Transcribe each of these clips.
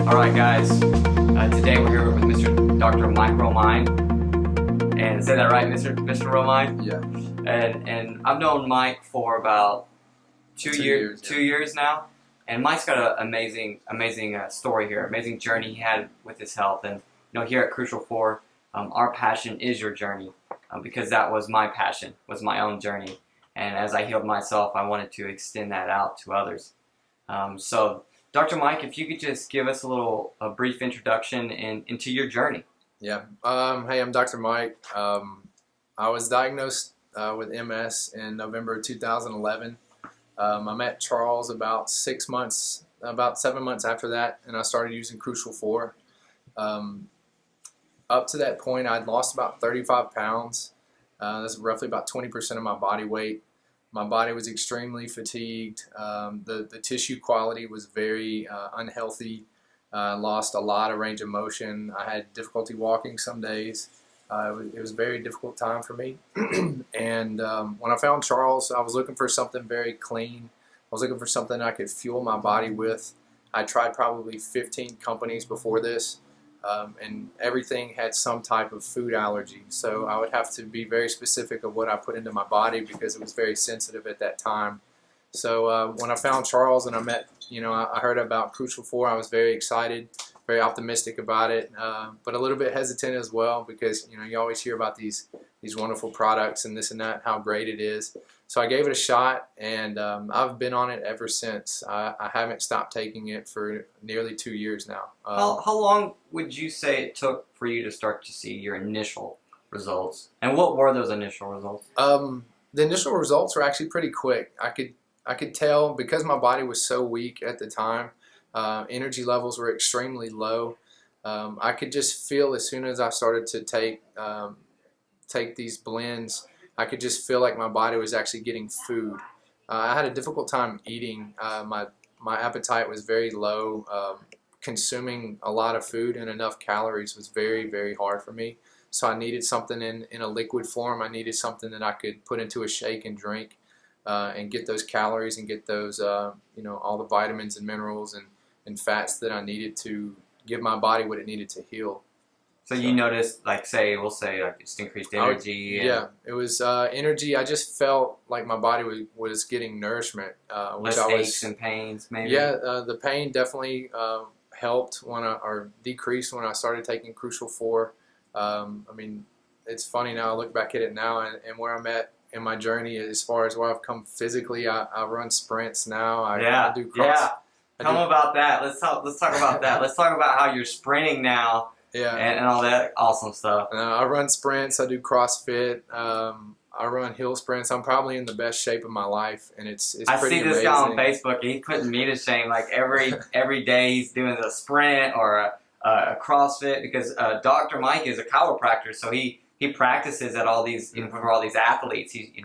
Alright guys, today we're here with Mr. Dr. Mike Romine, and say that right, Mr. Romine? Yeah. And I've known Mike for about two years now, and Mike's got an amazing story here, amazing journey he had with his health. And you know, here at Crucial 4, our passion is your journey, because that was my passion, was my own journey. And as I healed myself, I wanted to extend that out to others. So, Dr. Mike, if you could just give us a brief introduction into your journey. Yeah. Hey, I'm Dr. Mike. I was diagnosed with MS in November 2011. I met Charles about 7 months after that, and I started using Crucial 4. Up to that point, I'd lost about 35 pounds. That's roughly about 20% of my body weight. My body was extremely fatigued. The tissue quality was very unhealthy. Lost a lot of range of motion. I had difficulty walking some days. It was a very difficult time for me. And when I found Charles, I was looking for something very clean. I was looking for something I could fuel my body with. I tried probably 15 companies before this. And everything had some type of food allergy, so I would have to be very specific of what I put into my body because it was very sensitive at that time. So when I found Charles and I heard about Crucial 4, I was very excited, very optimistic about it, but a little bit hesitant as well because you always hear about these wonderful products and this and that, how great it is. So I gave it a shot, and I've been on it ever since. I haven't stopped taking it for nearly 2 years now. How long would you say it took for you to start to see your initial results? And what were those initial results? The initial results were actually pretty quick. I could tell because my body was so weak at the time. Energy levels were extremely low. I could just feel as soon as I started to take these blends, I could just feel like my body was actually getting food. I had a difficult time eating. My appetite was very low. Consuming a lot of food and enough calories was very, very hard for me. So I needed something in a liquid form. I needed something that I could put into a shake and drink and get those calories and get those, all the vitamins and minerals and fats that I needed to give my body what it needed to heal. So you noticed, we'll say just increased energy. Yeah, it was energy. I just felt like my body was getting nourishment. Less aches and pains, maybe? Yeah, the pain definitely helped or decreased when I started taking Crucial 4. It's funny now, I look back at it now and where I'm at in my journey as far as where I've come physically. I run sprints now. I do cross. Yeah. Tell me about that. Let's talk about that. Let's talk about how you're sprinting now. Yeah, and all that awesome stuff. I run sprints. I do CrossFit. I run hill sprints. I'm probably in the best shape of my life, and it's pretty amazing. I see this guy on Facebook. He's putting me to shame. Like every day he's doing a sprint or a CrossFit because Dr. Mike is a chiropractor, so he practices at all these for all these athletes. He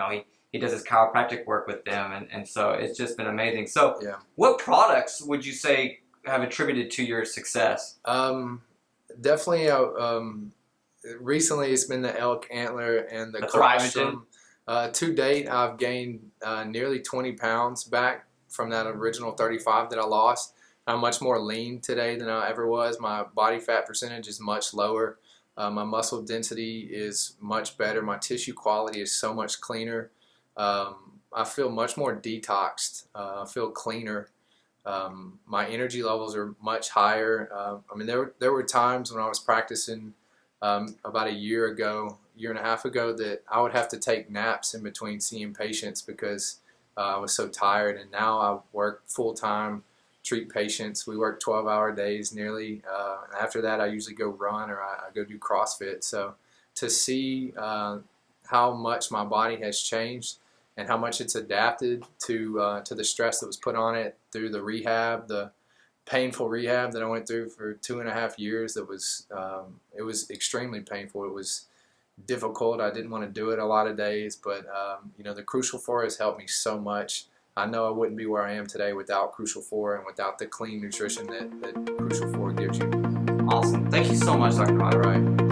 does his chiropractic work with them, and so it's just been amazing. So, What products would you say have attributed to your success? Definitely, recently it's been the elk antler and the Thrivigen. To date, I've gained nearly 20 pounds back from that original 35 that I lost. I'm much more lean today than I ever was. My body fat percentage is much lower. My muscle density is much better. My tissue quality is so much cleaner. I feel much more detoxed. I feel cleaner. My energy levels are much higher. There were times when I was practicing about a year and a half ago, that I would have to take naps in between seeing patients because I was so tired. And now I work full time, treat patients. We work 12-hour days nearly. After that, I usually go run or I go do CrossFit. So to see how much my body has changed and how much it's adapted to the stress that was put on it through the painful rehab that I went through for 2.5 years. It was extremely painful. It was difficult. I didn't want to do it a lot of days, but the Crucial 4 has helped me so much. I know I wouldn't be where I am today without Crucial 4 and without the clean nutrition that Crucial 4 gives you. Awesome. Thank you so much, Dr. Mike. All right.